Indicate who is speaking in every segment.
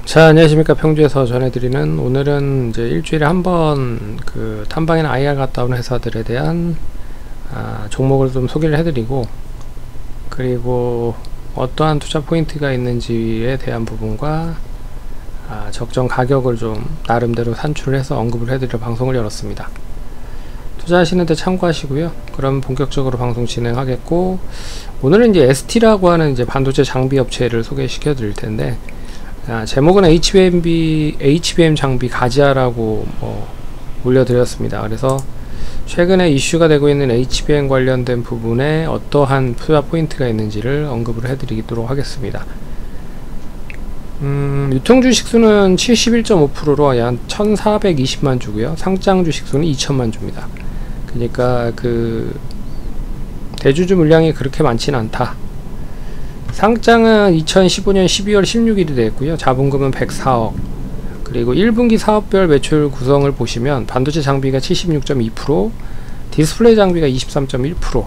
Speaker 1: 자, 안녕하십니까. 평주에서 전해드리는, 오늘은 이제 일주일에 한 번 그 탐방이나 IR 갔다 오는 회사들에 대한 종목을 좀 소개를 해드리고, 그리고 어떠한 투자 포인트가 있는지에 대한 부분과 적정 가격을 좀 나름대로 산출해서 언급을 해드릴 방송을 열었습니다. 투자하시는데 참고하시고요. 그럼 본격적으로 방송 진행하겠고, 오늘은 이제 ST라고 하는 이제 반도체 장비 업체를 소개시켜 드릴 텐데, 제목은 HBM 장비 가지아라고 올려드렸습니다. 그래서 최근에 이슈가 되고 있는 HBM 관련된 부분에 어떠한 투자 포인트가 있는지를 언급을 해드리도록 하겠습니다. 유통 주식수는 71.5%로 약 1420만 주고요. 상장 주식수는 2000만 주입니다. 그러니까 그 대주주 물량이 그렇게 많지는 않다. 상장은 2015년 12월 16일이 되었고요. 자본금은 104억. 그리고 1분기 사업별 매출 구성을 보시면 반도체 장비가 76.2%, 디스플레이 장비가 23.1%,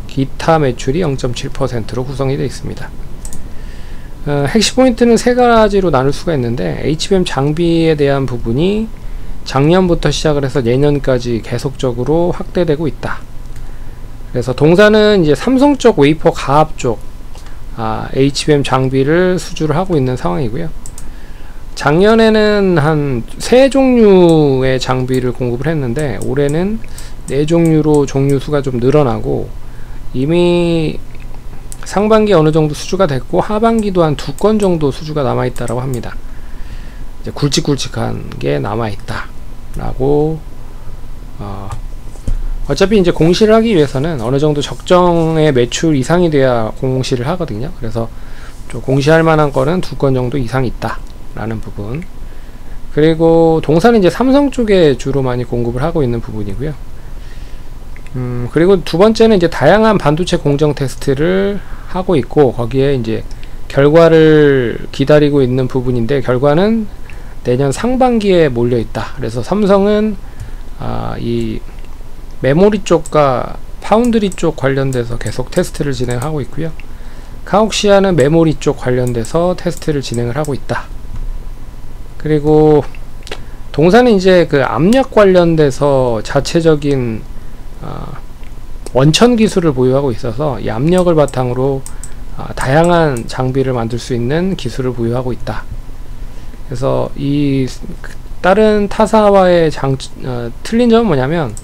Speaker 1: 기타 매출이 0.7%로 구성이 되어 있습니다. 핵심 포인트는 세 가지로 나눌 수가 있는데, HBM 장비에 대한 부분이 작년부터 시작을 해서 내년까지 계속적으로 확대되고 있다. 그래서 동사는 이제 삼성 쪽 웨이퍼 가압 쪽 HBM 장비를 수주를 하고 있는 상황이고요. 작년에는 한 3종류의 장비를 공급을 했는데, 올해는 4종류로 종류 수가 좀 늘어나고, 이미 상반기 어느 정도 수주가 됐고, 하반기도 한 2건 정도 수주가 남아있다라고 합니다. 이제 굵직굵직한 게 남아있다 라고 어차피 이제 공시를 하기 위해서는 어느 정도 적정의 매출 이상이 돼야 공시를 하거든요. 그래서 좀 공시할 만한 거는 2건 정도 이상 있다 라는 부분. 그리고 동사는 이제 삼성 쪽에 주로 많이 공급을 하고 있는 부분이고요. 그리고 두 번째는 이제 다양한 반도체 공정 테스트를 하고 있고, 거기에 이제 결과를 기다리고 있는 부분인데, 결과는 내년 상반기에 몰려 있다. 그래서 삼성은 이 메모리 쪽과 파운드리 쪽 관련돼서 계속 테스트를 진행하고 있고요. 카옥시아는 메모리 쪽 관련돼서 테스트를 진행을 하고 있다. 그리고 동사는 이제 그 압력 관련돼서 자체적인 원천 기술을 보유하고 있어서, 이 압력을 바탕으로 다양한 장비를 만들 수 있는 기술을 보유하고 있다. 그래서 이 다른 타사와의 틀린 점은 뭐냐면,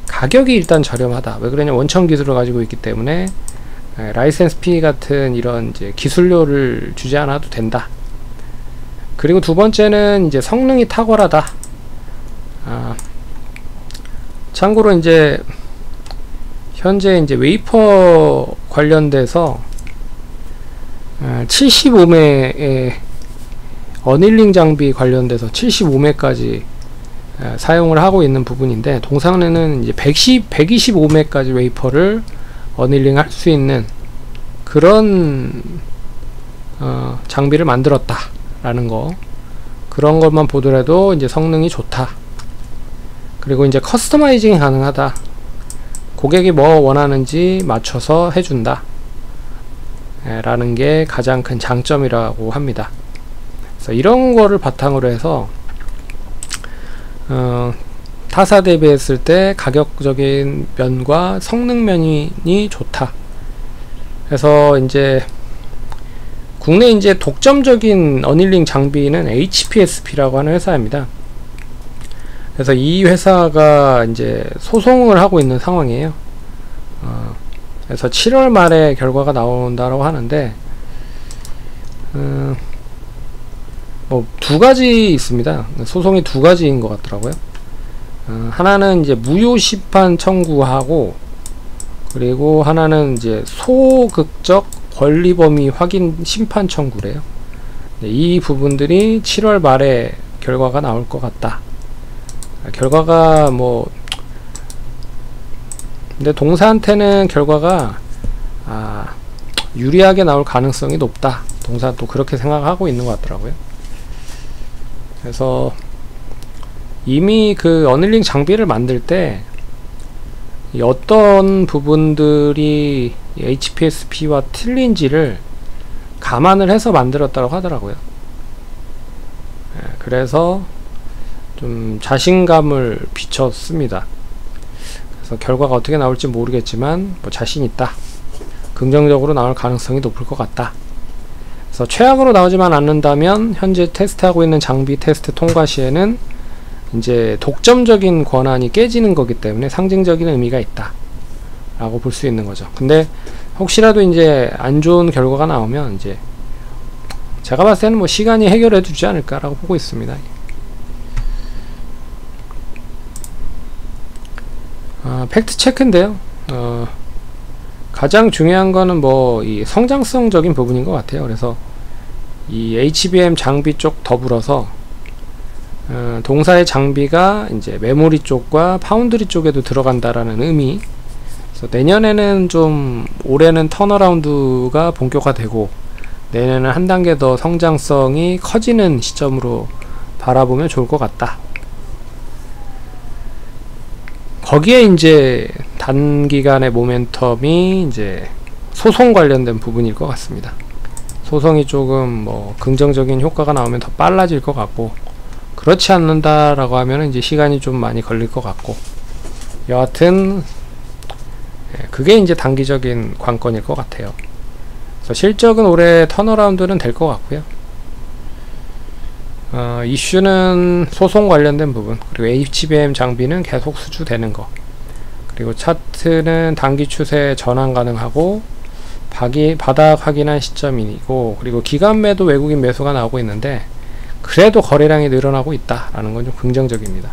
Speaker 1: 가격이 일단 저렴하다. 왜 그러냐, 원천 기술을 가지고 있기 때문에 라이센스 피 같은 이런 이제 기술료를 주지 않아도 된다. 그리고 두 번째는 이제 성능이 탁월하다. 참고로 이제 현재 이제 웨이퍼 관련돼서 75매의 어닐링 장비 관련돼서 75매까지 사용을 하고 있는 부분인데, 동상에는 이제 125매까지 웨이퍼를 어닐링 할 수 있는 그런 장비를 만들었다 라는 거, 그런 것만 보더라도 이제 성능이 좋다. 그리고 이제 커스터마이징이 가능하다. 고객이 뭐 원하는지 맞춰서 해준다 라는 게 가장 큰 장점이라고 합니다. 그래서 이런 거를 바탕으로 해서 타사 대비했을 때 가격적인 면과 성능 면이 좋다. 그래서 이제 국내 이제 독점적인 어닐링 장비는 HPSP라고 하는 회사입니다. 그래서 이 회사가 이제 소송을 하고 있는 상황이에요. 그래서 7월 말에 결과가 나온다고 하는데, 뭐 두 가지 있습니다. 소송이 두 가지인 것 같더라고요. 하나는 이제 무효 심판 청구하고, 그리고 하나는 이제 소극적 권리 범위 확인 심판 청구래요. 이 부분들이 7월 말에 결과가 나올 것 같다. 결과가 뭐, 근데 동사한테는 결과가 유리하게 나올 가능성이 높다. 동사 또 그렇게 생각하고 있는 것 같더라고요. 그래서 이미 그 어닐링 장비를 만들 때 어떤 부분들이 HPSP와 틀린지를 감안을 해서 만들었다고 하더라고요. 그래서 좀 자신감을 비췄습니다. 그래서 결과가 어떻게 나올지 모르겠지만 뭐 자신 있다, 긍정적으로 나올 가능성이 높을 것 같다. 그래서 최악으로 나오지만 않는다면 현재 테스트하고 있는 장비 테스트 통과 시에는 이제 독점적인 권한이 깨지는 거기 때문에 상징적인 의미가 있다 라고 볼 수 있는 거죠. 근데 혹시라도 이제 안 좋은 결과가 나오면 이제 제가 봤을 때는 뭐 시간이 해결해 주지 않을까 라고 보고 있습니다. 팩트 체크인데요. 가장 중요한 거는 뭐 이 성장성적인 부분인 것 같아요. 그래서 이 HBM 장비 쪽 더불어서 동사의 장비가 이제 메모리 쪽과 파운드리 쪽에도 들어간다라는 의미. 그래서 내년에는 좀, 올해는 턴어라운드가 본격화되고 내년에는 한 단계 더 성장성이 커지는 시점으로 바라보면 좋을 것 같다. 거기에 이제 단기간의 모멘텀이 이제 소송 관련된 부분일 것 같습니다. 소송이 조금 뭐 긍정적인 효과가 나오면 더 빨라질 것 같고, 그렇지 않는다라고 하면 이제 시간이 좀 많이 걸릴 것 같고, 여하튼 그게 이제 단기적인 관건일 것 같아요. 그래서 실적은 올해 턴어라운드는 될 것 같고요. 이슈는 소송 관련된 부분, 그리고 HBM 장비는 계속 수주되는 거, 그리고 차트는 단기 추세 전환 가능하고 바닥 확인한 시점이고, 그리고 기간 매도 외국인 매수가 나오고 있는데 그래도 거래량이 늘어나고 있다라는 건 좀 긍정적입니다.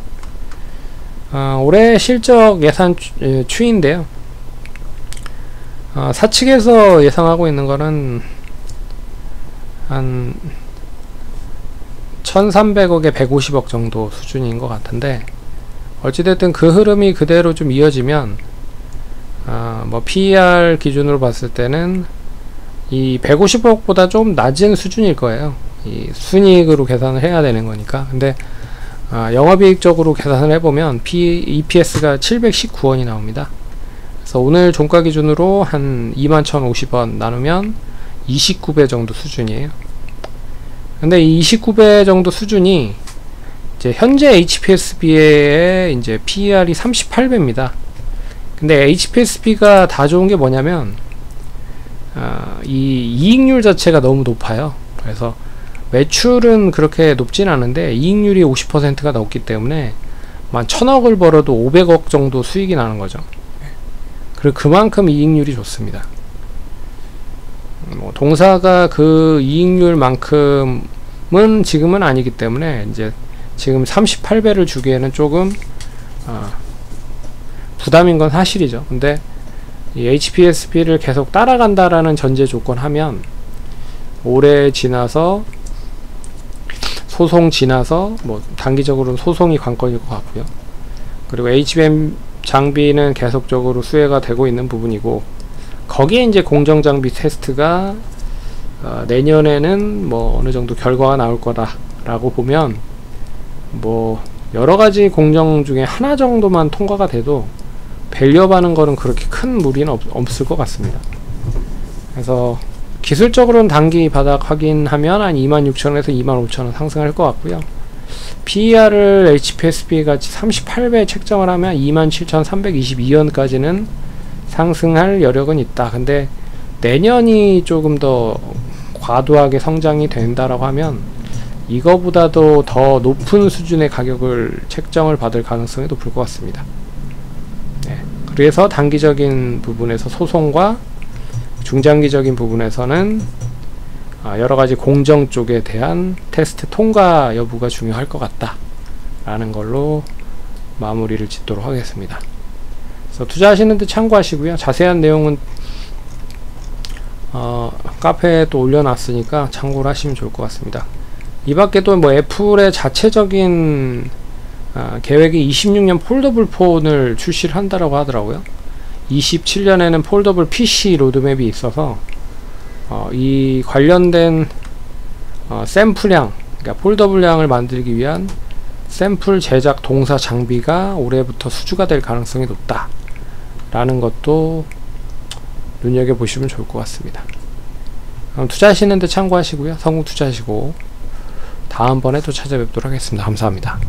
Speaker 1: 올해 실적 예산 추이인데요. 사측에서 예상하고 있는 거는 한 1300억에 150억 정도 수준인 것 같은데, 어찌됐든 그 흐름이 그대로 좀 이어지면 뭐 PER 기준으로 봤을 때는 이 150억보다 좀 낮은 수준일 거예요. 이 순이익으로 계산을 해야 되는 거니까. 근데 영업이익적으로 계산을 해보면 EPS가 719원이 나옵니다. 그래서 오늘 종가 기준으로 한 21,050원 나누면 29배 정도 수준이에요. 근데 이 29배 정도 수준이 이제 현재 HPSB의 이제 PER이 38배입니다. 근데 HPSB가 다 좋은 게 뭐냐면 이 이익률 자체가 너무 높아요. 그래서 매출은 그렇게 높진 않은데 이익률이 50%가 넘기 때문에 만 1000억을 벌어도 500억 정도 수익이 나는 거죠. 그리고 그만큼 이익률이 좋습니다. 뭐 동사가 그 이익률만큼은 지금은 아니기 때문에 이제 지금 38배를 주기에는 조금 부담인 건 사실이죠. 근데 이 HPSB를 계속 따라간다라는 전제 조건 하면 올해 지나서 소송 지나서 뭐 단기적으로는 소송이 관건일 것 같고요. 그리고 HBM 장비는 계속적으로 수혜가 되고 있는 부분이고, 거기에 이제 공정장비 테스트가 내년에는 뭐 어느 정도 결과가 나올 거다라고 보면 뭐 여러가지 공정 중에 하나 정도만 통과가 돼도 밸류업하는 거는 그렇게 큰 무리는 없을 것 같습니다. 그래서 기술적으로는 단기 바닥 확인하면 한 26,000원에서 25,000원 상승할 것 같고요. PER을 HPSB 같이 38배 책정을 하면 27,322원까지는 상승할 여력은 있다. 근데 내년이 조금 더 과도하게 성장이 된다라고 하면 이거보다도 더 높은 수준의 가격을 책정을 받을 가능성이 높을 것 같습니다. 네. 그래서 단기적인 부분에서 소송과 중장기적인 부분에서는 여러가지 공정 쪽에 대한 테스트 통과 여부가 중요할 것 같다 라는 걸로 마무리를 짓도록 하겠습니다. 그래서 투자하시는데 참고하시고요. 자세한 내용은 카페에 또 올려놨으니까 참고를 하시면 좋을 것 같습니다. 이 밖에 또 뭐 애플의 자체적인 계획이 26년 폴더블 폰을 출시를 한다라고 하더라고요. 27년에는 폴더블 PC 로드맵이 있어서 이 관련된 샘플량, 그러니까 폴더블량을 만들기 위한 샘플 제작 동사 장비가 올해부터 수주가 될 가능성이 높다 라는 것도 눈여겨보시면 좋을 것 같습니다. 투자하시는데 참고하시고요. 성공 투자하시고, 다음번에 또 찾아뵙도록 하겠습니다. 감사합니다.